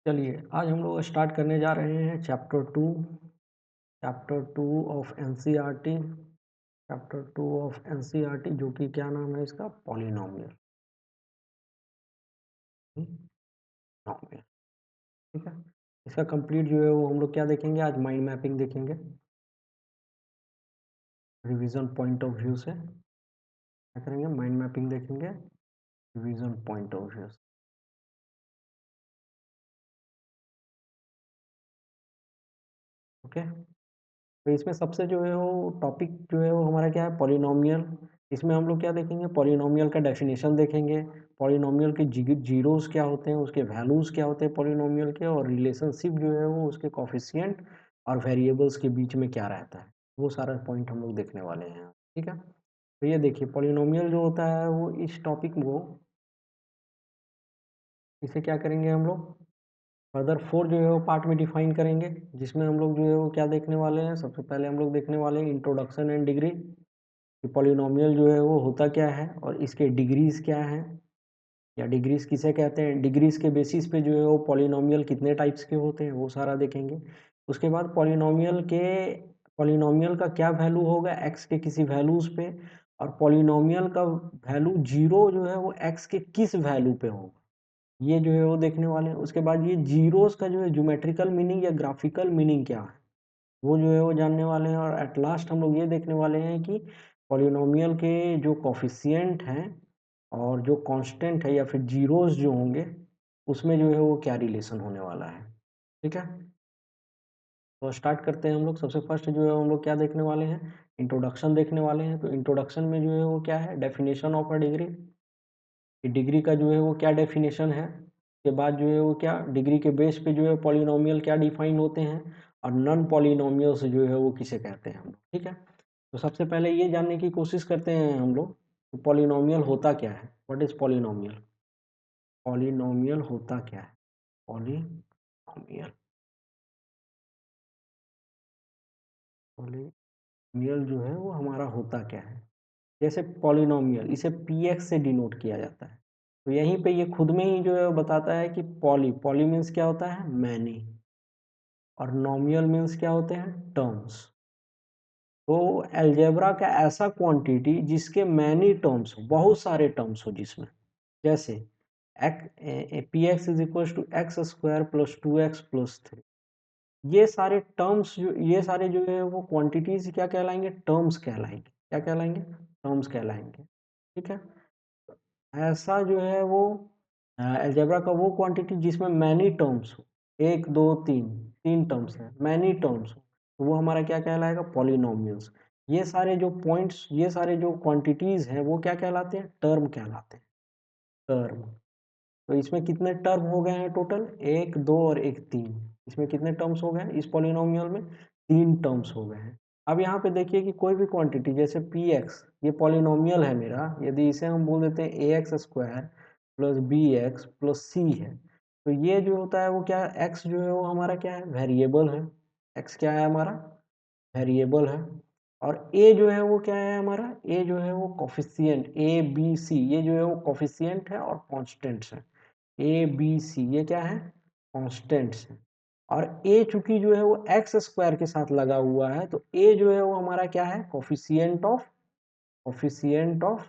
चलिए, आज हम लोग स्टार्ट करने जा रहे हैं चैप्टर 2 ऑफ एनसीईआरटी जो कि क्या नाम है इसका? पॉलिनोमियल। नॉमियल, ठीक है। इसका कंप्लीट जो है वो हम लोग क्या देखेंगे आज? माइंड मैपिंग देखेंगे रिवीजन पॉइंट ऑफ व्यू से। क्या करेंगे? माइंड मैपिंग देखेंगे रिवीजन पॉइंट ऑफ व्यू से। ओके, तो इसमें सबसे जो है वो टॉपिक जो है वो हमारा क्या है? पॉलिनोमियल। इसमें हम लोग क्या देखेंगे? पॉलिनोमियल का डेफिनेशन देखेंगे, पॉलिनोमियल के जीरोस क्या होते हैं, उसके वैल्यूज क्या होते हैं पॉलिनोमियल के, और रिलेशनशिप जो है वो उसके कोफिशिएंट और वेरिएबल्स के बीच में क्या रहता है, वो सारा पॉइंट हम लोग देखने वाले हैं। ठीक है, तो ये देखिए पॉलिनोमियल जो होता है वो इस टॉपिक को, इसे क्या करेंगे हम लोग? फर्दर 4 जो है वो पार्ट में डिफाइन करेंगे, जिसमें हम लोग जो है वो क्या देखने वाले हैं? सबसे पहले हम लोग देखने वाले हैं इंट्रोडक्शन एंड डिग्री, कि पॉलिनोमियल जो है वो होता क्या है और इसके डिग्रीज क्या हैं, या डिग्रीज किसे कहते हैं, डिग्रीज के बेसिस पे जो है वो पॉलिनोमियल कितने टाइप्स के होते हैं वो सारा देखेंगे। उसके बाद पॉलिनोमियल का क्या वैल्यू होगा एक्स के किसी वैल्यूज पे, और पॉलिनोमियल का वैल्यू जीरो जो है वो एक्स के किस वैल्यू पे होगा, ये जो है वो देखने वाले हैं। उसके बाद ये जीरोस का जो है ज्योमेट्रिकल मीनिंग या ग्राफिकल मीनिंग क्या है, वो जो है वो जानने वाले हैं। और एट लास्ट हम लोग ये देखने वाले हैं कि पॉलिनोमियल के जो कोफिशिएंट हैं और जो कांस्टेंट है या फिर जीरोस जो होंगे उसमें जो है वो क्या रिलेशन होने वाला है। ठीक है, तो स्टार्ट करते हैं हम लोग। सबसे फर्स्ट जो है हम लोग क्या देखने वाले हैं? इंट्रोडक्शन देखने वाले हैं। तो इंट्रोडक्शन में जो है वो क्या है? डेफिनेशन ऑफ अ डिग्री, कि डिग्री का जो है वो क्या डेफिनेशन है। के बाद जो है वो क्या डिग्री के बेस पे जो है पॉलिनोमियल क्या डिफाइन होते हैं, और नॉन पॉलिनोमियल्स जो है वो किसे कहते हैं हम लोग। ठीक है, तो सबसे पहले ये जानने की कोशिश करते हैं हम लोग कि पॉलिनोमियल होता क्या है। What is polynomial? पॉलिनोमियल होता क्या है? पॉलिनोमियल पॉलिनोमियल जो है वो हमारा होता क्या है? जैसे पॉलिनोमियल इसे पी एक्स से डिनोट किया जाता है, तो यहीं पे ये खुद में ही जो है बताता है कि पॉली पॉली मीन्स क्या होता है? मैनी, और नोमियल मीन्स क्या होते हैं? टर्म्स। तो अलजेब्रा का ऐसा क्वांटिटी जिसके मैनी टर्म्स हो, बहुत सारे टर्म्स हो जिसमें, जैसे P x is equal to X square plus 2x plus 3, ये सारे टर्म्स ये सारे जो है वो क्वांटिटीज क्या कहलाएंगे? टर्म्स कहलाएंगे। क्या कहलाएंगे? टर्म्स कहलाएंगे। ठीक है, ऐसा जो है वो अलजेब्रा का वो क्वांटिटी जिसमें मैनी टर्म्स हो, एक दो तीन, तीन टर्म्स हैं, मैनी टर्म्स हो, तो वो हमारा क्या कहलाएगा? पॉलिनोमियल्स। ये सारे जो पॉइंट्स, ये सारे जो क्वांटिटीज हैं वो क्या कहलाते हैं? टर्म कहलाते हैं। टर्म। तो इसमें कितने टर्म हो गए हैं टोटल? एक, दो और एक, तीन। इसमें कितने टर्म्स हो गए हैं? इस पॉलिनोमियल में तीन टर्म्स हो गए हैं। अब यहाँ पे देखिए कि कोई भी क्वांटिटी जैसे पी एक्स, ये पॉलिनोमियल है मेरा, यदि इसे हम बोल देते हैं a x square plus b x plus c है, तो ये जो होता है वो क्या है? एक्स जो है वो हमारा क्या है? वेरिएबल है। एक्स क्या है हमारा? वेरिएबल है। और ए जो है वो क्या है हमारा? ए जो है वो कोफिशिएंट, ए बी सी, ये जो है वो कोफिशिएंट है और कॉन्स्टेंट्स है। ए बी सी ये क्या है? कॉन्स्टेंट्स है। और ए चूंकि जो है वो एक्स स्क्वायर के साथ लगा हुआ है, तो ए जो है वो हमारा क्या है? कोफिशिएंट ऑफ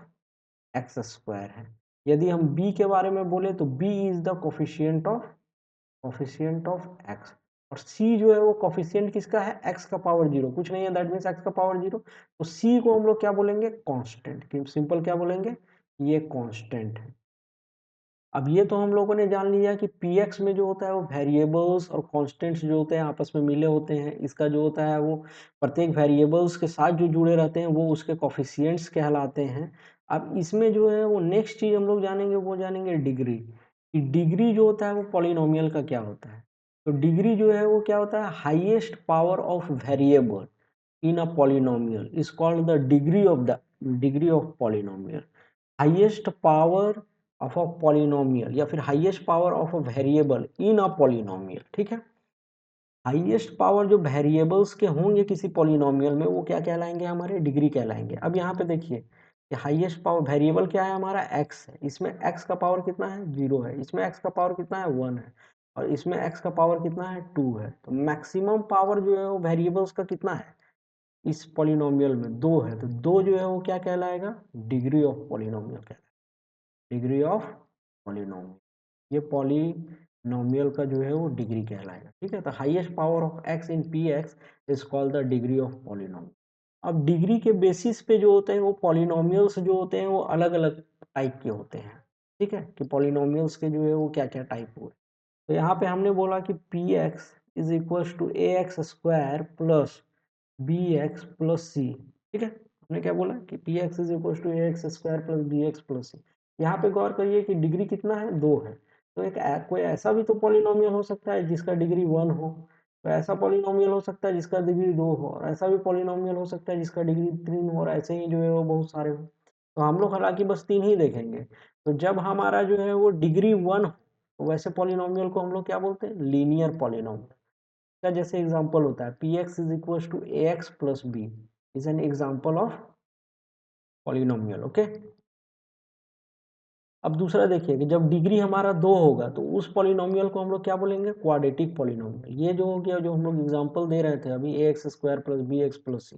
एक्स स्क्वायर है। यदि हम बी के बारे में बोले तो B is the coefficient of X. और सी जो है वो कोफिशिएंट किसका है? एक्स का पावर जीरो, कुछ नहीं है, दैट मीन्स एक्स का पावर जीरो। तो सी को हम लोग क्या बोलेंगे? कांस्टेंट। सिंपल क्या बोलेंगे? ये कांस्टेंट है। अब ये तो हम लोगों ने जान लिया कि px में जो होता है वो वेरिएबल्स और कांस्टेंट्स जो होते हैं आपस में मिले होते हैं। इसका जो होता है वो प्रत्येक वेरिएबल्स के साथ जो जुड़े रहते हैं वो उसके कोफिशिएंट्स कहलाते हैं। अब इसमें जो है वो नेक्स्ट चीज हम लोग जानेंगे, वो जानेंगे डिग्री, कि डिग्री जो होता है वो पॉलिनोमियल का क्या होता है। तो डिग्री जो है वो क्या होता है? Highest power of variable in a polynomial is called the degree of polynomial. Highest power of a polynomial या फिर highest power of a variable in a polynomial. ठीक है, हाईएस्ट पावर जो वेरिएबल्स के होंगे किसी पॉलिनोमियल में वो क्या कहलाएंगे? हमारे डिग्री कहलाएंगे। अब यहाँ पे देखिए कि हाईएस्ट पावर वेरिएबल क्या है हमारा? एक्स है। इसमें एक्स का पावर कितना है? जीरो है। इसमें एक्स का पावर कितना है? वन है। और इसमें x का पावर कितना है 2 है, तो मैक्सिमम पावर जो है वो वेरिएबल्स का कितना है इस पॉलिनोमियल में 2 है, तो 2 जो है वो क्या कहलाएगा डिग्री ऑफ पॉलिनोमियल कहलाएगा, डिग्री ऑफ पॉलिनोमियल, ये पॉलिनोमियल का जो है वो डिग्री कहलाएगा। ठीक है, तो highest power of x in P x is called the degree of polynomial. अब डिग्री के बेसिस पे जो होते हैं वो पॉलिनोमियल्स जो होते हैं वो अलग अलग टाइप के होते हैं। ठीक है, कि पॉलिनोमियल्स के जो है वो क्या क्या टाइप हुए, तो यहाँ पे हमने बोला कि P x is equal to A x square plus b x plus c. ठीक है, हमने क्या बोला कि P x is equal to A x square plus b x plus c. यहाँ पे गौर करिए कि डिग्री कितना है 2 है, तो एक कोई ऐसा भी तो पॉलिनोमियल हो सकता है जिसका डिग्री 1 हो, तो ऐसा पॉलिनोमियल हो सकता है जिसका डिग्री 2 हो, और ऐसा भी पॉलिनोमियल हो सकता है जिसका डिग्री 3 हो, और ऐसे ही जो है वो बहुत सारे हो। तो हम लोग हालांकि बस 3 ही देखेंगे। तो जब हमारा जो है वो डिग्री 1 हो, तो वैसे पॉलिनोमियल को हम लोग क्या बोलते हैं लीनियर पॉलिनोमियल का जैसे एग्जांपल होता है P x is equal to A x plus B is an example of polynomial. Okay, अब दूसरा देखिए कि जब डिग्री हमारा 2 होगा तो उस पॉलिनोमियल को हम लोग क्या बोलेंगे क्वाड्रेटिक पॉलिनोमियल। ये जो हो गया जो हम लोग एग्जांपल दे रहे थे अभी a x square plus b x plus c,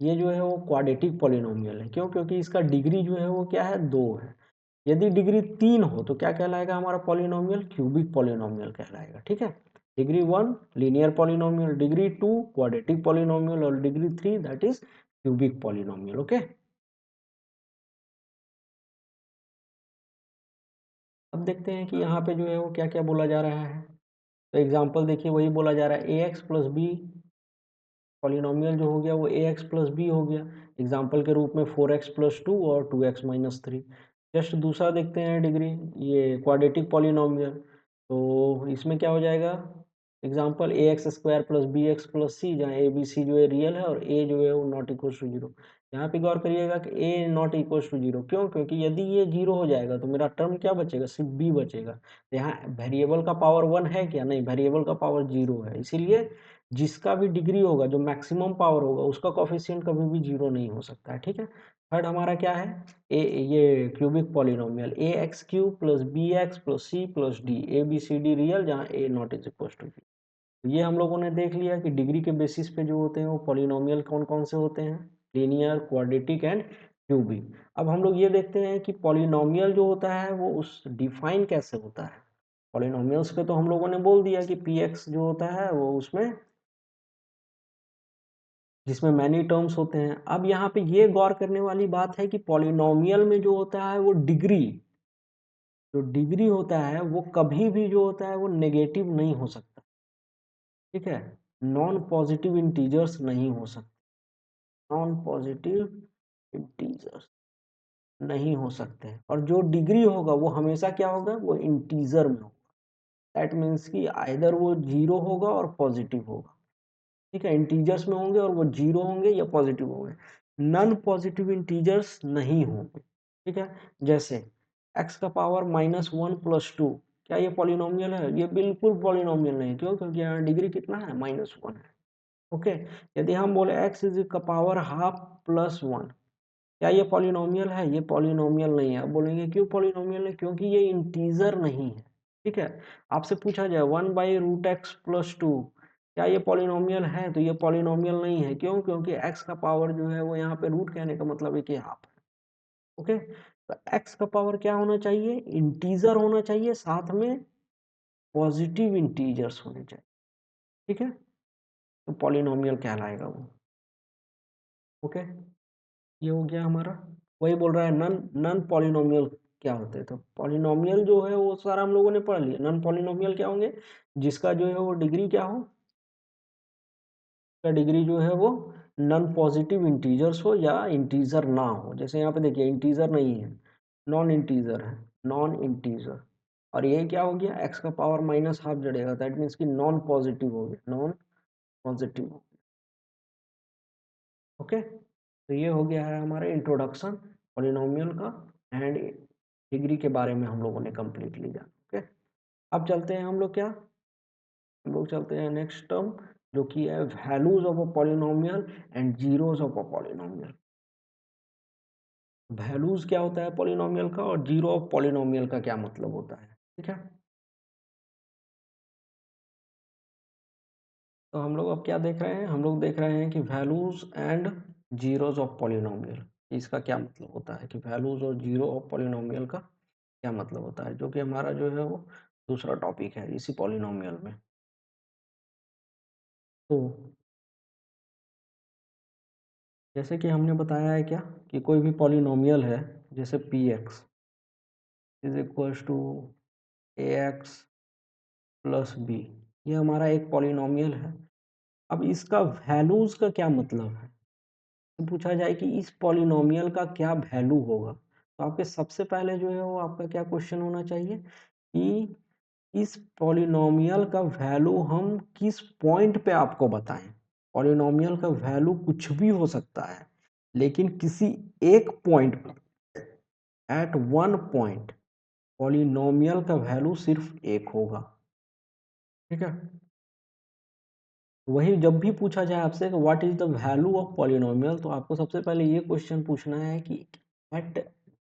ये जो है वो क्वाड्रेटिक पॉलिनोमियल है। क्यों? क्योंकि इसका डिग्री जो है वो क्या है 2 है। यदि डिग्री 3 हो तो क्या कहलाएगा हमारा पॉलिनोमियल क्यूबिक पॉलिनोमियल कहलाएगा। ठीक है, degree 1 linear polynomial, degree 2 quadratic polynomial, और degree 3 that is cubic polynomial. Okay, अब देखते हैं कि यहाँ पे जो है वो क्या क्या बोला जा रहा है। तो एग्जाम्पल देखिए वही बोला जा रहा है a x plus B polynomial जो हो गया वो ए एक्स प्लस बी हो गया, एग्जाम्पल के रूप में 4x प्लस 2 और 2x माइनस 3। जस्ट दूसरा देखते हैं डिग्री, ये क्वाड्रेटिक पॉलिनोमियल, तो इसमें क्या हो जाएगा example a x square plus b x plus c, जहाँ ए बी सी जो है रियल है और ए जो है वो नॉट इक्वल टू जीरो। यहाँ पे गौर करिएगा कि ए नॉट इक्वल टू जीरो, क्यों? क्योंकि यदि ये जीरो हो जाएगा तो मेरा टर्म क्या बचेगा सिर्फ बी बचेगा। तो यहाँ वेरिएबल का पावर 1 है क्या? नहीं, वेरिएबल का पावर 0 है, इसीलिए जिसका भी डिग्री होगा जो मैक्सिमम पावर होगा उसका कोफिशिएंट कभी भी 0 नहीं हो सकता है। ठीक है, थर्ड हमारा क्या है ए, ये cubic polynomial a x cube plus b x plus c plus d, a b c d real जहाँ a not is equal to b. ये हम लोगों ने देख लिया कि डिग्री के बेसिस पे जो होते हैं वो पॉलिनोमियल कौन कौन से होते हैं, लीनियर, क्वाड्रेटिक एंड क्यूबिक। अब हम लोग ये देखते हैं कि पॉलिनोमियल जो होता है वो उस डिफाइन कैसे होता है। पॉलिनोमियल्स पे तो हम लोगों ने बोल दिया कि पी एक्स जो होता है वो उसमें जिसमें मैनी टर्म्स होते हैं। अब यहाँ पे ये गौर करने वाली बात है कि पॉलिनोमियल में जो होता है वो डिग्री, जो डिग्री होता है वो कभी भी जो होता है वो नेगेटिव नहीं हो सकता। ठीक है, नॉन पॉजिटिव इंटीजर्स नहीं हो सकते, नॉन पॉजिटिव इंटीजर्स नहीं हो सकते, और जो डिग्री होगा वो हमेशा क्या होगा वो इंटीजर में होगा। दैट मीन्स कि आइदर वो जीरो होगा और पॉजिटिव होगा। ठीक है, इंटीजर्स में होंगे और वो जीरो होंगे या पॉजिटिव होंगे, नॉन पॉजिटिव इंटीजर्स नहीं होंगे। ठीक है, जैसे x का पावर -1 प्लस 2, क्या ये पॉलिनोमियल है? ये बिल्कुल पॉलिनोमियल नहीं। क्यों? क्योंकि यहाँ डिग्री कितना है -1 है। ओके, यदि हम बोले x इज का पावर हाफ प्लस 1, क्या ये पॉलिनोमियल है? ये पॉलिनोमियल नहीं है। अब बोलेंगे क्यों पॉलिनोमियल है? क्योंकि ये इंटीजर नहीं है। ठीक है, आपसे पूछा जाए 1/√x प्लस 2, क्या ये पॉलिनोमियल है? तो ये पॉलिनोमियल नहीं है। क्यों? क्योंकि x का पावर जो है वो यहाँ पे रूट कहने का मतलब है कि हाफ है। ओके, तो x का पावर क्या होना चाहिए? इंटीजर होना चाहिए, साथ में पॉजिटिव इंटीजर्स होने चाहिए। ठीक है, तो पॉलिनोमियल कहलाएगा वो। ओके, ये हो गया हमारा। वही बोल रहा है नन नन पॉलिनोमियल क्या होते हैं, तो पॉलिनोमियल जो है वो सारा हम लोगों ने पढ़ लिया। नन पॉलिनोमियल क्या होंगे? जिसका जो है वो डिग्री क्या हो, का डिग्री जो है वो नॉन पॉजिटिव इंटीजर्स हो या इंटीजर ना हो। जैसे यहाँ पे देखिए इंटीजर नहीं है, नॉन इंटीजर है, नॉन इंटीजर। और ये क्या हो गया x का पावर माइनस हाफ जड़ेगा, दैट मीन्स कि नॉन पॉजिटिव हो गया, नॉन पॉजिटिव। ओके, तो ये हो गया है हमारा इंट्रोडक्शन पॉलिनोमियल का, एंड डिग्री के बारे में हम लोगों ने कंप्लीट लिया। ओके, अब चलते हैं हम लोग क्या, हम लोग चलते हैं नेक्स्ट टर्म जो कि है values of a polynomial and zeros of a polynomial. Values क्या होता है पॉलिनोमियल का और जीरो ऑफ पॉलिनोमियल का क्या मतलब होता है। ठीक है, तो हम लोग अब क्या देख रहे हैं, हम लोग देख रहे हैं कि values and zeros of polynomial, इसका क्या मतलब होता है कि वैल्यूज और जीरो ऑफ पॉलिनोमियल का क्या मतलब होता है, जो कि हमारा जो है वो दूसरा टॉपिक है इसी पॉलिनोमियल में। तो जैसे कि हमने बताया है क्या कि कोई भी पॉलिनोमियल है, जैसे P x is equals to A x plus B, ये हमारा एक पॉलिनोमियल है। अब इसका वैल्यूज का क्या मतलब है, तो पूछा जाए कि इस पॉलिनोमियल का क्या वैल्यू होगा, तो आपके सबसे पहले जो है वो आपका क्या क्वेश्चन होना चाहिए कि इस पॉलिनोमियल का वैल्यू हम किस पॉइंट पे आपको बताएं। पॉलिनोमियल का वैल्यू कुछ भी हो सकता है, लेकिन किसी एक पॉइंट पर, एट वन पॉइंट, पॉलिनोमियल का वैल्यू सिर्फ एक होगा। ठीक है, वही जब भी पूछा जाए आपसे कि what is the value of polynomial, तो आपको सबसे पहले ये क्वेश्चन पूछना है कि at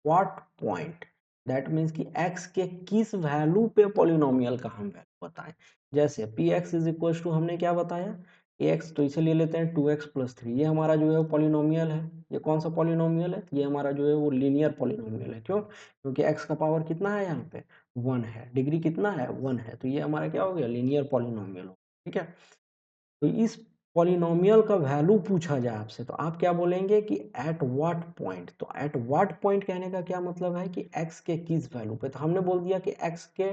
what point, that means कि x के किस वैल्यू पे पॉलिनोमियल का हम वैल्यू बताएं। जैसे P x is equal to हमने क्या बताया ax, तो इसे ले लेते हैं 2x प्लस 3, ये हमारा जो है वो पॉलिनोमियल है। ये कौन सा पॉलिनोमियल है, ये हमारा जो है वो लीनियर पॉलिनोमियल है। क्यों, क्योंकि x का पावर कितना है यहाँ पे 1 है, डिग्री कितना है 1 है, तो ये हमारा क्या हो गया लीनियर पॉलिनोमियल हो। ठीक है, तो इस पॉलिनोमियल का वैल्यू पूछा जाए आपसे, तो आप क्या बोलेंगे कि एट व्हाट पॉइंट। तो एट व्हाट पॉइंट कहने का क्या मतलब है कि x के किस वैल्यू पे, तो हमने बोल दिया कि x के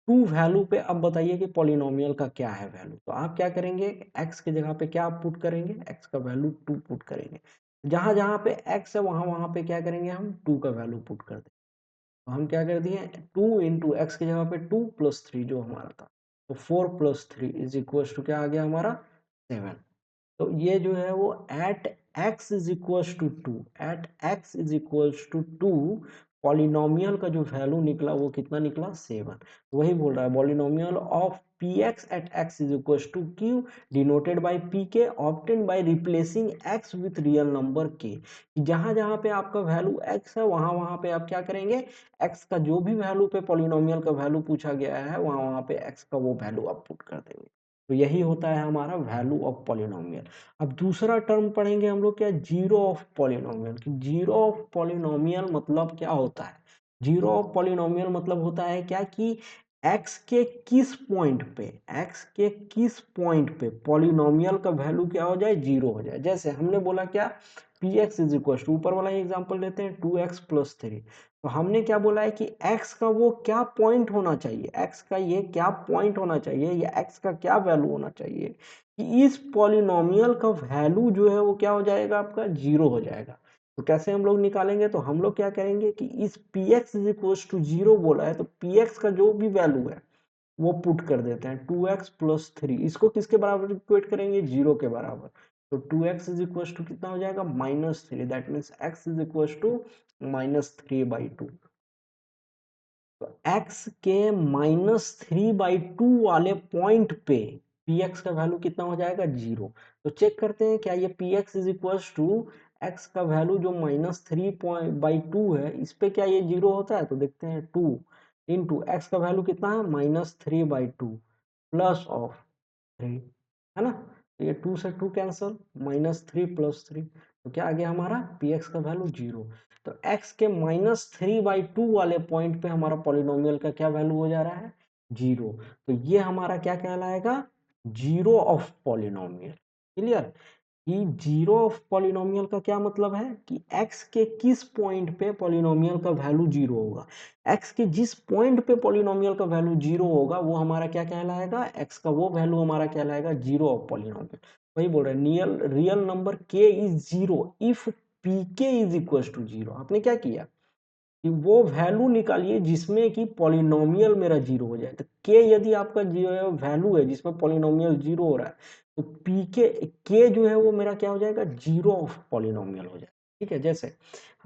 टू वैल्यू पे। अब बताइए कि पॉलिनोमियल का क्या है वैल्यू, तो आप क्या करेंगे, x की जगह पे क्या पुट करेंगे, x का वैल्यू 2 पुट करेंगे। जहां जहां पे x है वहां वहां पे क्या करेंगे, हम 2 का वैल्यू पुट कर देंगे। तो हम क्या कर दिए 2 इंटू एक्स की जगह पे 2 प्लस 3 जो हमारा था, तो 4 प्लस 3 इज इक्वल टू क्या आ गया हमारा 7। तो ये जो है वो at x is equals to 2, at x is equals to 2, polynomial का जो वैल्यू निकला वो कितना निकला 7। वही बोल रहा है polynomial of P x at x is equals to q denoted by P के obtain by replacing x with real number k। जहां जहां पे आपका वैल्यू x है वहां वहां पे आप क्या करेंगे, x का जो भी वैल्यू पे पॉलिनोमियल का वैल्यू पूछा गया है वहां वहां पे x का वो वैल्यू आप पुट कर देंगे। तो यही होता है हमारा वैल्यू ऑफ पॉलिनोमियल। अब दूसरा टर्म पढ़ेंगे हम लोग क्या, zero of polynomial. Zero of polynomial मतलब क्या होता है, जीरो ऑफ पॉलिनोमियल मतलब होता है क्या कि x के किस पॉइंट पे, x के किस पॉइंट पे पॉलिनोमियल का वैल्यू क्या हो जाए, जीरो हो जाए। जैसे हमने बोला क्या, P x is equal to, ऊपर वाला ही एग्जाम्पल लेते हैं 2x प्लस 3। तो हमने क्या बोला है कि x का वो क्या पॉइंट होना चाहिए, x का ये क्या पॉइंट होना चाहिए, या x का क्या वैल्यू होना चाहिए कि इस पॉलिनोमियल का वैल्यू जो है वो क्या हो जाएगा आपका जीरो हो जाएगा। तो कैसे हम लोग निकालेंगे, तो हम लोग क्या करेंगे कि इस P x is equal to zero बोला है, तो पी एक्स का जो भी वैल्यू है वो पुट कर देते हैं 2x प्लस 3, इसको किसके बराबर इक्वेट करेंगे, जीरो के बराबर। तो 2x इज इक्वल टू कितना हो जाएगा -3, that means x is equal to -3/2। तो x के -3/2 वाले पॉइंट पे px का वैल्यू कितना हो जाएगा जीरो। तो चेक करते हैं क्या ये px is equal to x का वैल्यू जो -3/2 है इस पे क्या ये जीरो होता है, तो देखते हैं 2 इंटू एक्स का वैल्यू कितना है -3/2 प्लस ऑफ 3, है ना। तो ये 2 से 2 कैंसल, -3 प्लस 3, तो क्या आ गया हमारा पी एक्स का वैल्यू जीरो। तो x के -3/2 वाले पॉइंट पे हमारा पॉलिनोमियल का क्या वैल्यू हो जा रहा है जीरो। तो ये हमारा क्या कहलाएगा, जीरो ऑफ पॉलिनोमियल। क्लियर, कि जीरो ऑफ पॉलिनोमियल का क्या मतलब है कि x के किस पॉइंट पे पॉलिनोमियल का वैल्यू जीरो होगा। x के जिस पॉइंट पे पॉलिनोमियल का वैल्यू जीरो होगा वो हमारा क्या कहलाएगा, x का वो वैल्यू हमारा कहलाएगा जीरो ऑफ पॉलिनोमियल। वही बोल रहे हैं real number k is zero if pk is equal to zero. आपने क्या किया कि वो वैल्यू निकालिए जिसमें कि पॉलिनोमियल मेरा जीरो हो जाए। तो के यदि आपका वैल्यू है जिसमें पॉलिनोमियल जीरो हो रहा है, तो पी के जो है वो मेरा क्या हो जाएगा, जीरो ऑफ पॉलिनोमियल हो जाएगा। ठीक है, जैसे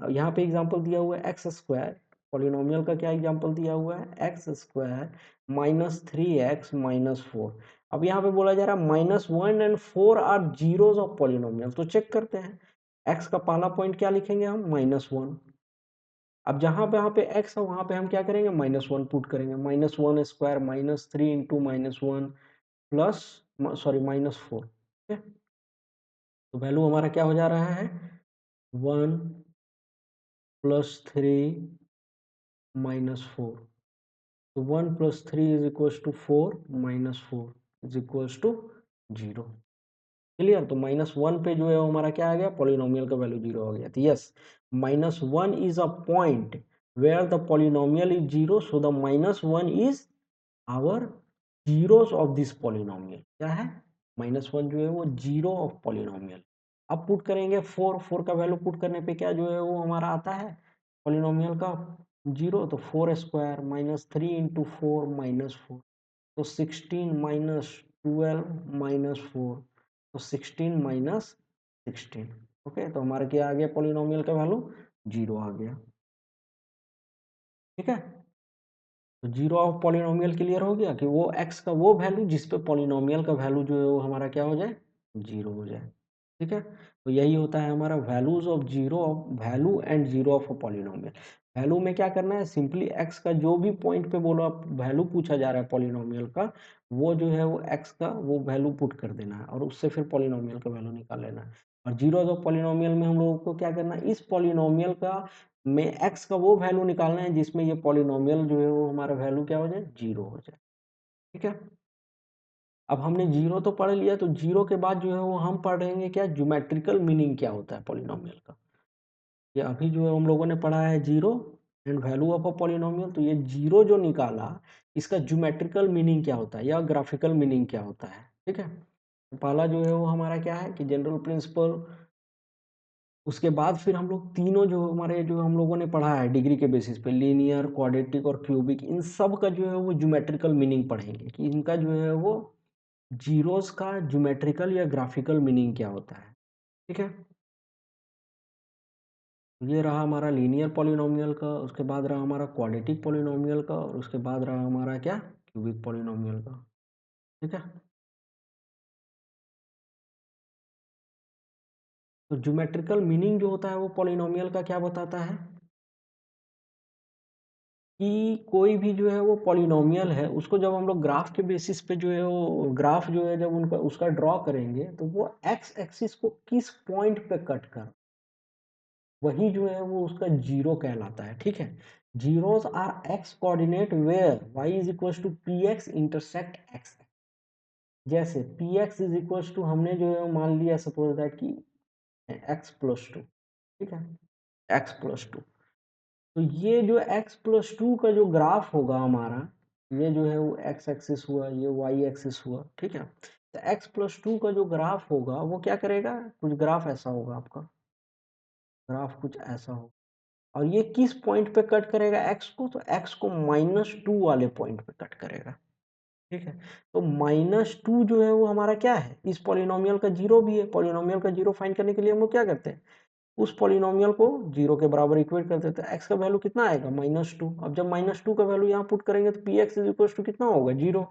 यहाँ पे एग्जांपल दिया हुआ है एक्स स्क्वायर, पॉलिनोमियल का क्या एग्जांपल दिया हुआ है एक्स स्क्वायर -3x -4। अब यहाँ पे बोला जा रहा है -1 and 4 are zeros of polynomial. तो चेक करते हैं, एक्स का पहला पॉइंट क्या लिखेंगे हम -1। अब जहां पे यहाँ पे x है वहां पे हम क्या करेंगे -1 पुट करेंगे, -1 स्क्वायर -3 इंटू -1 प्लस सॉरी -4, ठीक है। तो वैल्यू हमारा क्या हो जा रहा है, 1 + 3 -4। तो 1 + 3 is equals to 4 -4 is equals to 0। Clear. तो -1 पे जो है वो हमारा क्या आ गया, पॉलिनोमियल का वैल्यू 0 हो गया। तो yes, -1 is a point where the polynomial is 0, so the -1 is our zeros of this polynomial. क्या है, -1 जो है वो जीरो ऑफ पॉलिनोमियल। अब पुट करेंगे 4 का वैल्यू पुट करने पे क्या जो है वो हमारा आता है पॉलिनोमियल का 0। तो 4² -3 × 4 -4, तो 16 -12 -4, तो 16 -16। ओके, तो हमारा क्या आ गया, पॉलिनोमियल का वैल्यू 0 आ गया। ठीक है, तो जीरो ऑफ पॉलिनोमियल क्लियर हो गया कि वो एक्स का वो वैल्यू जिस पे पॉलिनोमियल का वैल्यू जो है वो हमारा क्या हो जाए, 0 हो जाए। ठीक है, तो यही होता है हमारा values of zero of value and zero of a polynomial. Value में क्या करना है, सिंपली एक्स का जो भी पॉइंट पे बोलो आप वैल्यू पूछा जा रहा है पॉलिनोमियल का, वो जो है वो एक्स का वो वैल्यू पुट कर देना है और उससे फिर पॉलिनोमियल का वैल्यू निकाल लेना है। और जीरो ऑफ पॉलिनोमियल में हम लोगों को क्या करना है, इस पॉलिनोमियल का में एक्स का वो वैल्यू निकालना है जिसमें ये पॉलिनोमियल जो है वो हमारा वैल्यू क्या हो जाए, 0 हो जाए। ठीक है, अब हमने जीरो तो पढ़ लिया, तो जीरो के बाद जो है वो हम पढ़ेंगे क्या, ज्योमेट्रिकल मीनिंग क्या होता है पॉलिनोमियल का। ये अभी जो है हम लोगों ने पढ़ा है zero and value of a polynomial, तो ये जीरो जो निकाला इसका ज्योमेट्रिकल मीनिंग क्या होता है या ग्राफिकल मीनिंग क्या होता है। ठीक है, तो पहला जो है वो हमारा क्या है कि जनरल प्रिंसिपल, उसके बाद फिर हम लोग तीनों जो हमारे जो हम लोगों ने पढ़ा है डिग्री के बेसिस पे, लीनियर, क्वाड्रेटिक और क्यूबिक, इन सब का जो है वो ज्योमेट्रिकल मीनिंग पढ़ेंगे कि इनका जो है वो जीरोस का ज्योमेट्रिकल या ग्राफिकल मीनिंग क्या होता है। ठीक है, ये रहा हमारा लीनियर पॉलिनोमियल का, उसके बाद रहा हमारा क्वाड्रेटिक पॉलिनोमियल का, और उसके बाद रहा हमारा क्या, क्यूबिक पॉलिनोमियल का। ठीक है, तो ज्योमेट्रिकल मीनिंग जो होता है वो पॉलिनोमियल का क्या बताता है कि कोई भी जो है वो पॉलिनोमियल है, उसको जब हम लोग ग्राफ के बेसिस पे जो है वो ग्राफ जो है जब उनका उसका ड्रॉ करेंगे, तो वो एक्स एक्सिस को किस पॉइंट पे कट कर, वही जो है वो उसका जीरो कहलाता है। ठीक है, zeros are x coordinate where y is equal to P x intersect x. जैसे P x is equal to हमने जो है मान लिया सपोज दैट कि x+2। ठीक है, x+2, तो ये जो x+2 का जो ग्राफ होगा हमारा, ये जो है वो x एक्सिस हुआ, ये y एक्सिस हुआ। ठीक है, तो x+2 का जो ग्राफ होगा वो क्या करेगा, कुछ ग्राफ ऐसा होगा आपका, ग्राफ कुछ ऐसा होगा, और ये किस पॉइंट पे कट करेगा x को, तो x को -2 वाले पॉइंट पे कट करेगा। ठीक है, तो -2 जो है वो हमारा क्या है, इस पॉलिनोमियल का जीरो भी है। पॉलिनोमियल का जीरो फाइंड करने के लिए हम लोग क्या करते हैं, उस पॉलिनोमियल को जीरो के बराबर इक्वेट कर देते हैं। एक्स का वैल्यू कितना आएगा, -2। अब जब -2 का वैल्यू यहाँ पुट करेंगे तो P x is equal to कितना होगा, 0।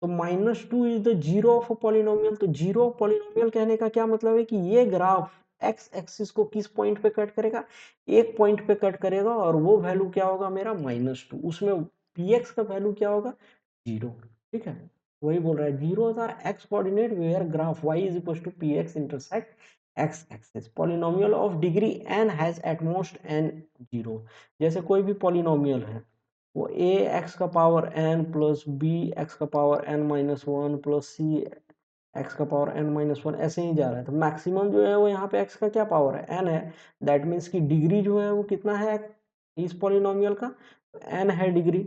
तो -2 is the zero of a polynomial. तो जीरो ऑफ पॉलिनोमियल कहने का क्या मतलब है कि ये ग्राफ एक्स एक्सिस को किस पॉइंट पे कट करेगा, एक पॉइंट पे कट करेगा, और वो वैल्यू क्या होगा मेरा -2, उसमें पी एक्स का वैल्यू क्या होगा, 0। ठीक है, वही बोल रहा है, zeros are x coordinate where graph y is equal to P x intersect X axis, polynomial of degree n has at most n 0। जैसे कोई भी पॉलिनोमियल है, वो a x का power n plus b x का power n-1 plus c x का power n-1 ऐसे ही जा रहा है, तो मैक्सिमम जो है वो यहाँ पे x का क्या पावर है, n है। दैट मीन्स की डिग्री जो है वो कितना है इस पॉलिनोमियल का, n है डिग्री।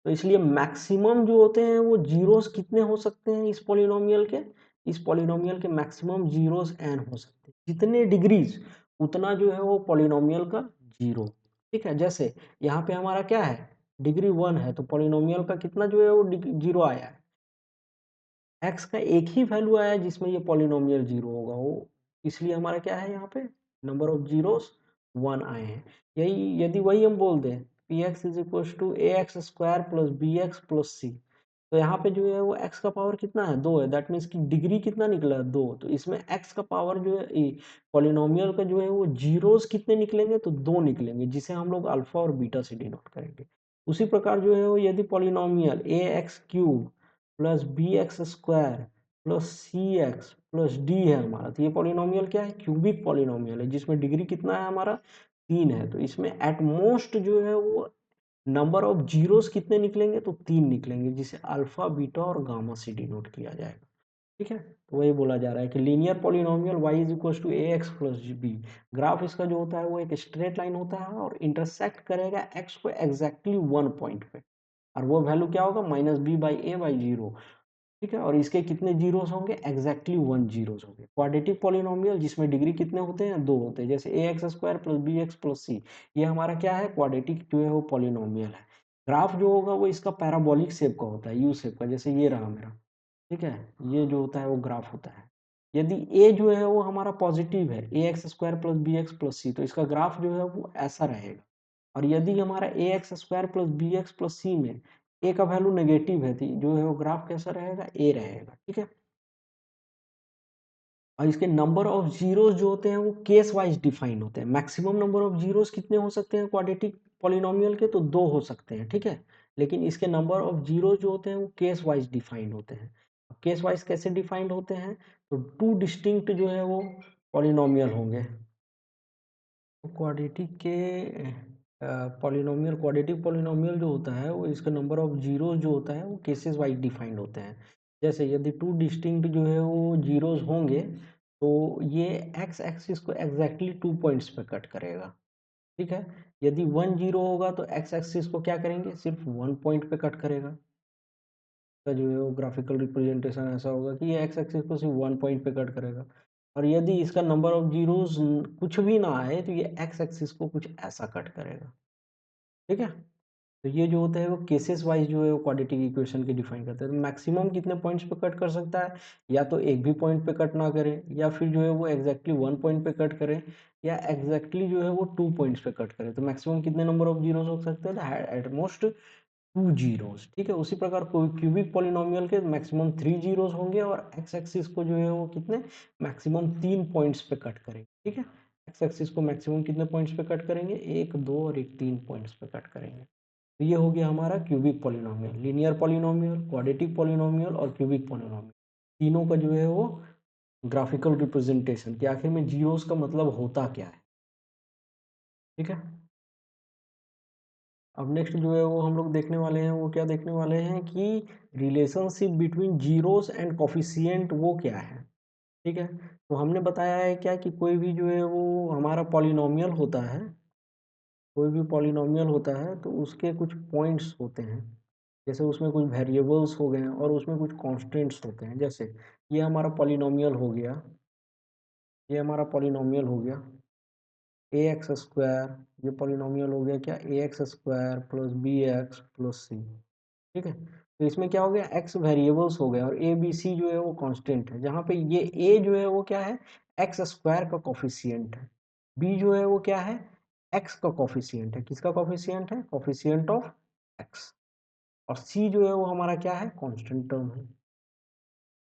तो इसलिए मैक्सिमम जो होते हैं वो जीरोस कितने हो सकते हैं इस पॉलिनोमियल के, इस पॉलिनोमियल के मैक्सिमम जीरोस n हो सकते हैं। जितने डिग्रीज उतना जो है वो पॉलिनोमियल का जीरो। ठीक है, जैसे यहाँ पे हमारा क्या है, डिग्री 1 है, तो पॉलिनोमियल का कितना जो है वो जीरो आया है, एक्स का एक ही वैल्यू आया है जिसमें ये पॉलिनोमियल जीरो होगा, वो इसलिए हमारा क्या है यहाँ पे नंबर ऑफ जीरोस 1 आए हैं। यही यदि वही हम बोल दें P x is equal to A x square plus b x plus c, तो यहाँ पे जो है वो x का पावर कितना है, 2 है। दैट मीन्स कि डिग्री कितना निकला है, 2। तो इसमें x का पावर जो है पॉलिनोमियल का जो है वो जीरोस कितने निकलेंगे, तो 2 निकलेंगे, जिसे हम लोग अल्फा और बीटा से डिनोट करेंगे। उसी प्रकार जो है वो यदि polynomial a x cube plus b x square plus c x plus d है हमारा। तो ये पॉलिनोमियल क्या है? क्यूबिक पॉलिनोमियल है, जिसमें डिग्री कितना है हमारा? 3 है। तो इसमें एट मोस्ट जो है वो नंबर ऑफ जीरोस कितने निकलेंगे? तो 3 निकलेंगे, जिसे अल्फा बीटा और गामा से डिनोट किया जाएगा। ठीक है, तो वही बोला जा रहा है कि linear polynomial y is equal to A x plus B. Graph इसका जो होता है वो एक स्ट्रेट लाइन होता है और इंटरसेक्ट करेगा x को एग्जैक्टली 1 पॉइंट पे, और वो वैल्यू क्या होगा? Minus B by a by zero. ठीक है, और इसके कितने जीरोस होंगे? एग्जैक्टली 1 जीरोस होंगे। क्वाड्रेटिक पॉलिनोमियल जिसमें डिग्री कितने होते हैं? 2 होते हैं, जैसे a x square plus b x plus c, ये हमारा क्या है? क्वाड्रेटिक जो है वो पॉलिनोमियल है। ग्राफ जो होगा वो इसका पैराबोलिक शेप का होता है, यू शेप का, जैसे ये रहा मेरा। ठीक है, ये जो होता है वो ग्राफ होता है। यदि ए जो है वो हमारा पॉजिटिव है, a x square plus b x plus c, तो इसका ग्राफ जो है वो ऐसा रहेगा। और यदि हमारा a x square plus b x plus c में ए का वैल्यू नेगेटिव है, तो जो है वो ग्राफ कैसा रहेगा? ए रहेगा। ठीक है, और इसके नंबर ऑफ जीरोस जो होते हैं वो केस वाइज डिफाइन होते हैं। मैक्सिमम नंबर ऑफ जीरोस कितने हो सकते हैं क्वाड्रेटिक पॉलिनोमियल के? तो 2 हो सकते हैं। ठीक है, लेकिन इसके नंबर ऑफ जीरोस जो होते हैं वो केस वाइज डिफाइंड होते हैं। केस वाइज कैसे डिफाइंड होते हैं? तो 2 डिस्टिंक्ट जो है वो पॉलिनोमियल होंगे। तो क्वाड्रेटिक के पॉलिनोमियल, क्वाड्रेटिक पॉलिनोमियल जो होता है वो इसका नंबर ऑफ जीरोस जो होता है वो केसेस वाइज डिफाइंड होते हैं। जैसे यदि 2 डिस्टिंक्ट जो है वो जीरोस होंगे, तो ये एक्स एक्सिस को एग्जैक्टली 2 पॉइंट्स पे कट करेगा। ठीक है, यदि 1 जीरो होगा तो एक्स एक्सिस को क्या करेंगे? सिर्फ 1 पॉइंट पे कट करेगा। का जो है वो ग्राफिकल रिप्रेजेंटेशन ऐसा होगा कि ये एक्स एक्सिस को सिर्फ 1 पॉइंट पे कट करेगा। और यदि इसका नंबर ऑफ जीरोस कुछ भी ना आए, तो ये एक्स एक्सिस को कुछ ऐसा कट करेगा। ठीक है, तो ये जो होता है वो केसेस वाइज जो है वो क्वाड्रेटिक इक्वेशन के डिफाइन करते हैं। तो मैक्सिमम कितने पॉइंट्स पे कट कर सकता है? या तो एक भी पॉइंट पे कट ना करे, या फिर जो है वो एग्जैक्टली 1 पॉइंट पे कट करे, या एग्जैक्टली जो है वो 2 पॉइंट्स पे कट करे। तो मैक्सिमम कितने नंबर ऑफ जीरोस हो सकते हैं? At most 2 zeros. ठीक है, उसी प्रकार क्यूबिक पॉलिनोमियल के मैक्सिमम 3 जीरोस होंगे, और एक्स एक्सिस को जो है वो कितने? मैक्सिमम 3 पॉइंट्स पे कट करेंगे। ठीक है, एक्स एक्सिस को मैक्सिमम कितने पॉइंट्स पे कट करेंगे? 1 2 और एक 3 पॉइंट्स पे कट करेंगे। तो ये हो गया हमारा cubic polynomial, linear polynomial, quadratic polynomial और क्यूबिक पॉलिनोमियल। तीनों का जो है वो ग्राफिकल रिप्रेजेंटेशन कि आखिर में जीरोस का मतलब होता क्या है। ठीक है, अब नेक्स्ट जो है वो हम लोग देखने वाले हैं, वो क्या देखने वाले हैं कि relationship between zeros and coefficient वो क्या है। ठीक है, तो हमने बताया है क्या कि कोई भी जो है वो हमारा पॉलिनोमियल होता है, कोई भी पॉलिनोमियल होता है तो उसके कुछ पॉइंट्स होते हैं। जैसे उसमें कुछ वेरिएबल्स हो गए और उसमें कुछ कांस्टेंट्स होते हैं। जैसे ये हमारा पॉलिनोमियल हो गया, ये हमारा पॉलिनोमियल हो गया ए एक्स स्क्वायर, ये पॉलिनोमियल हो गया क्या? A x square plus b x plus c. ठीक है, तो इसमें क्या हो गया? एक्स वेरिएबल्स हो गए और ए बी सी जो है वो कांस्टेंट है, जहाँ पे ये ए जो है वो क्या है? एक्स स्क्वायर का कोफिशिएंट है। बी जो है वो क्या है? एक्स का कोफिशिएंट है। किसका कोफिशिएंट है? Coefficient of X. और सी जो है वो हमारा क्या है? कांस्टेंट टर्म है।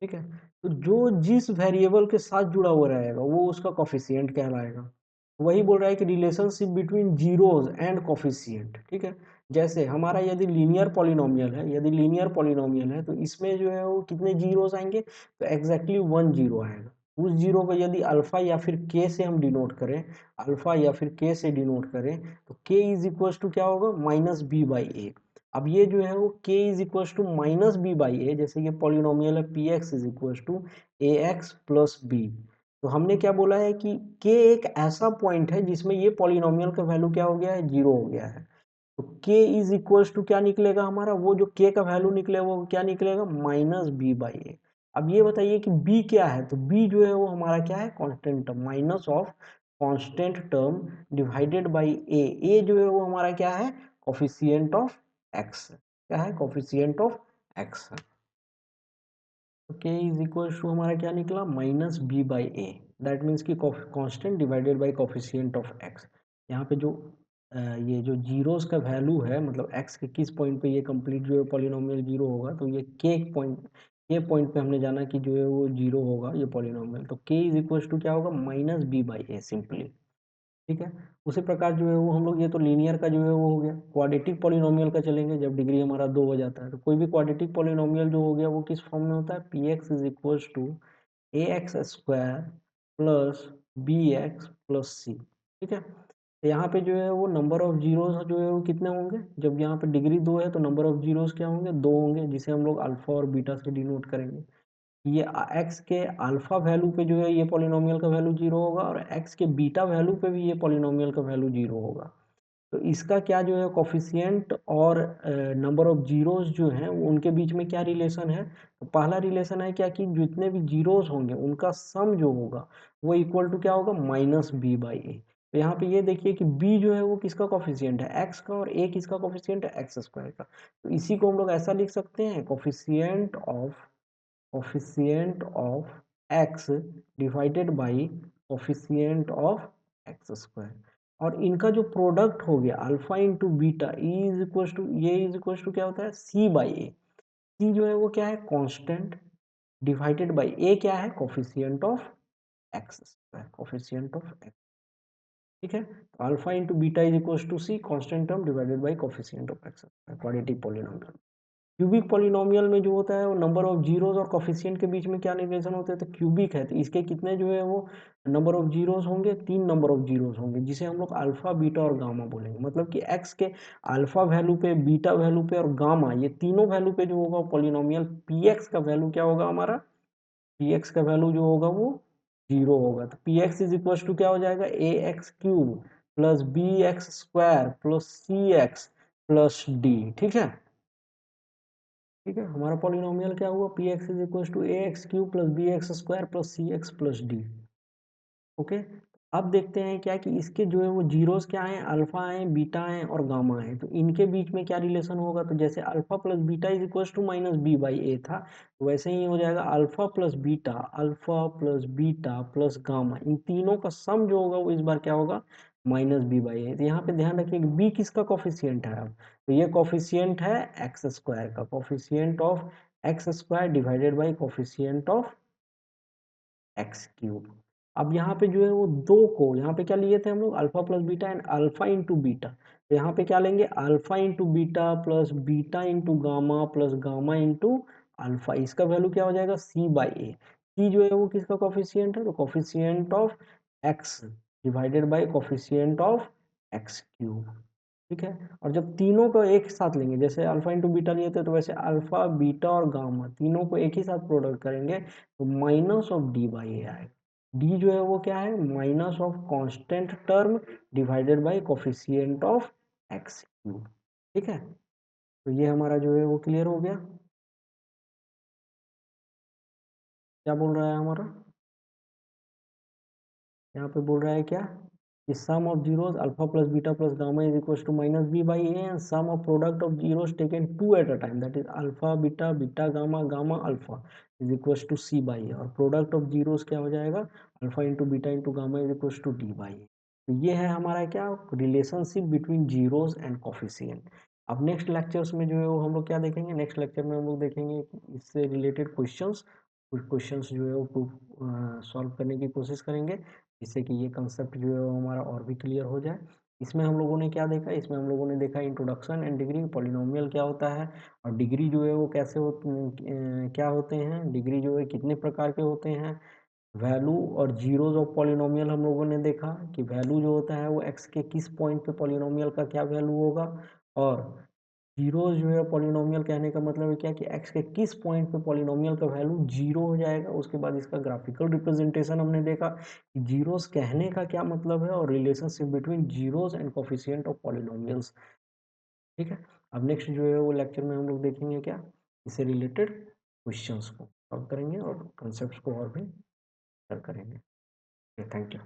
ठीक है, तो जो जिस वेरिएबल के साथ जुड़ा हुआ रहेगा वो उसका कोफिशिएंट कहलाएगा। वही बोल रहा है कि relationship between zeros and coefficient. ठीक है, जैसे हमारा यदि लीनियर पॉलिनोमियल है, यदि लीनियर पॉलिनोमियल है तो इसमें जो है वो कितने जीरोस आएंगे? तो एग्जैक्टली 1 जीरो आएगा। उस जीरो को यदि अल्फा या फिर के से हम डिनोट करें, अल्फा या फिर के से डिनोट करें, तो के इज इक्वल टू क्या होगा? Minus B by a. अब ये जो है वो k is equal to minus B by a, जैसे ये पॉलिनोमियल है P x is equal to A x plus b. तो हमने क्या बोला है कि k एक ऐसा पॉइंट है जिसमें ये पॉलिनोमियल का वैल्यू क्या हो गया है? 0 हो गया है। तो k इज इक्वल टू क्या निकलेगा हमारा? वो जो k का वैल्यू निकलेगा वो क्या निकलेगा? Minus B by a. अब ये बताइए कि b क्या है? तो b जो है वो हमारा क्या है? Constant term, minus of constant term divided by a। a जो है वो हमारा क्या है? Coefficient of x। क्या है? Coefficient of x। तो k इज इक्वल टू हमारा क्या निकला? Minus B by a. That means कि constant divided by coefficient of x। यहाँ पे जो ये जो जीरोस का वैल्यू है, मतलब x के किस पॉइंट पे ये कंप्लीट जो है पॉलिनोमियल जीरो होगा, तो ये के पॉइंट पे हमने जाना कि जो है वो जीरो होगा ये पॉलिनोमियल। तो k इज इक्वल टू क्या होगा? Minus B by A simply. ठीक है। उसी प्रकार जो है वो हम लोग, ये तो लीनियर का जो है वो हो गया। क्वाड्रेटिक पॉलिनोमियल का चलेंगे जब डिग्री हमारा 2 हो जाता है, तो कोई भी क्वाड्रेटिक पॉलिनोमियल जो हो गया वो किस फॉर्म में होता है, P x is equals to A x square plus b x plus c. ठीक है। तो यहाँ पे जो है वो नंबर ऑफ जीरोस जो है वो कितने होंगे, जब यहाँ पे डिग्री 2 है तो नंबर ऑफ जीरोस क्या होंगे, 2 होंगे, जिसे हम लोग अल्फा और बीटा से डिनोट करेंगे। ये एक्स के अल्फा वैल्यू पे जो है ये पॉलिनोमियल का वैल्यू 0 होगा, और एक्स के बीटा वैल्यू पे भी ये पॉलिनोमियल का वैल्यू 0 होगा। तो इसका क्या जो है कोफिशिएंट और नंबर ऑफ जीरोस जो हैं उनके बीच में क्या रिलेशन है, तो पहला रिलेशन है क्या, कि जितने भी जीरोस होंगे उनका सम जो होगा वो इक्वल टू क्या होगा, माइनस बी बाई ए। तो यहाँ पे ये देखिए कि b जो है वो किसका कोफिशिएंट है, x का, और a किसका कोफिशिएंट है, एक्स स्क्वायर का। तो इसी को हम लोग ऐसा लिख सकते हैं, coefficient of x divided by coefficient of X square. और इनका जो प्रोडक्ट हो गया alpha into beta is equal to, ये इज इक्वल टू क्या होता है, सी बाई ए। सी जो है वो क्या है, कांस्टेंट, डिवाइडेड बाई ए क्या है, coefficient of X square, coefficient of X. ठीक है। तो alpha into beta is equal to C, constant term divided by coefficient of X square, quadratic polynomial. Cubic polynomial में जो होता है वो नंबर ऑफ जीरोस और कोफिशिएंट के बीच में क्या रिलेशन होते हैं, तो क्यूबिक है, तो इसके कितने जो है वो नंबर ऑफ जीरोस होंगे, 3 नंबर ऑफ जीरोस होंगे, जिसे हम लोग अल्फा बीटा और गामा बोलेंगे। मतलब कि एक्स के अल्फा वैल्यू पे, बीटा वैल्यू पे और गामा, ये तीनों वैल्यू पे जो होगा पॉलिनोमियल पी एक्स का वैल्यू क्या होगा हमारा, पी एक्स का वैल्यू जो होगा वो 0 होगा। तो P x is equal to क्या हो जाएगा, a x cube plus b x square plus c x plus d. ठीक है। ठीक है, हमारा पॉलिनोमियल क्या हुआ, P x is equal to A x cube plus b x square plus c x plus d. Okay. अब देखते हैं क्या कि इसके जो है वो जीरोस क्या हैं, अल्फा हैं, बीटा हैं और गामा हैं, तो इनके बीच में क्या रिलेशन होगा, तो जैसे alpha plus beta is equal to minus B by a था, तो वैसे ही हो जाएगा alpha plus beta plus gamma, इन तीनों का सम जो होगा वो इस बार क्या होगा, माइनस बी बाई ए। तो यहाँ पे ध्यान रखिए बी किसका कॉफिशियंट है अब, तो ये कॉफिशियंट है एक्स स्क्वायर का, coefficient of X square divided by coefficient of x cube. अब यहाँ पे जो है वो दो को यहाँ पे क्या लिए थे हम लोग, alpha plus beta and alpha into beta, तो यहाँ पे क्या लेंगे, alpha into beta plus beta into gamma plus gamma into alpha, इसका वैल्यू क्या हो जाएगा, सी बाई ए। सी जो है वो किसका कॉफिशियंट है, तो coefficient of x divided by coefficient of x cube. ठीक है। और जब तीनों को एक साथ लेंगे, जैसे अल्फा इंटू बीटा लिए थे, तो वैसे अल्फा बीटा और गामा तीनों को एक ही साथ प्रोडक्ट करेंगे, तो माइनस ऑफ डी बाई ए आएगा। डी जो है वो क्या है, minus of constant term divided by coefficient of x cube. ठीक है। तो ये हमारा जो है वो क्लियर हो गया। क्या बोल रहा है हमारा, यहाँ पे बोल रहा है क्या, कि sum of zeros alpha plus beta plus gamma is equal to minus B by a, and sum of product of zeros taken two at a time, that is alpha beta beta gamma gamma alpha is equal to c by a, और product of zeros क्या हो जाएगा, alpha into beta into gamma is equal to d by a. तो ये है हमारा क्या, relationship between zeros and coefficient. अब नेक्स्ट लेक्चर्स में जो है वो हम लोग क्या देखेंगे, नेक्स्ट लेक्चर में हम लोग देखेंगे इससे रिलेटेड क्वेश्चंस, कुछ क्वेश्चंस जो है वो सॉल्व करने की कोशिश करेंगे, जिससे कि ये कंसेप्ट जो है वो हमारा और भी क्लियर हो जाए। इसमें हम लोगों ने क्या देखा, इसमें हम लोगों ने देखा इंट्रोडक्शन एंड डिग्री, पॉलिनोमियल क्या होता है, और डिग्री जो है वो कैसे क्या होते हैं, डिग्री जो है कितने प्रकार के होते हैं, वैल्यू और जीरोज ऑफ पॉलिनोमियल हम लोगों ने देखा कि वैल्यू जो होता है वो एक्स के किस पॉइंट पे पॉलिनोमियल का क्या वैल्यू होगा, और जीरो जो है पॉलिनोमियल कहने का मतलब है क्या, कि एक्स के किस पॉइंट पे पॉलिनोमियल का वैल्यू जीरो हो जाएगा। उसके बाद इसका ग्राफिकल रिप्रेजेंटेशन हमने देखा कि जीरोस कहने का क्या मतलब है, और relationship between zeros and coefficient of polynomials. ठीक है। अब नेक्स्ट जो है वो लेक्चर में हम लोग देखेंगे क्या, इससे रिलेटेड क्वेश्चंस को सॉल्व करेंगे और कंसेप्ट को और भी क्लियर करेंगे। Thank you.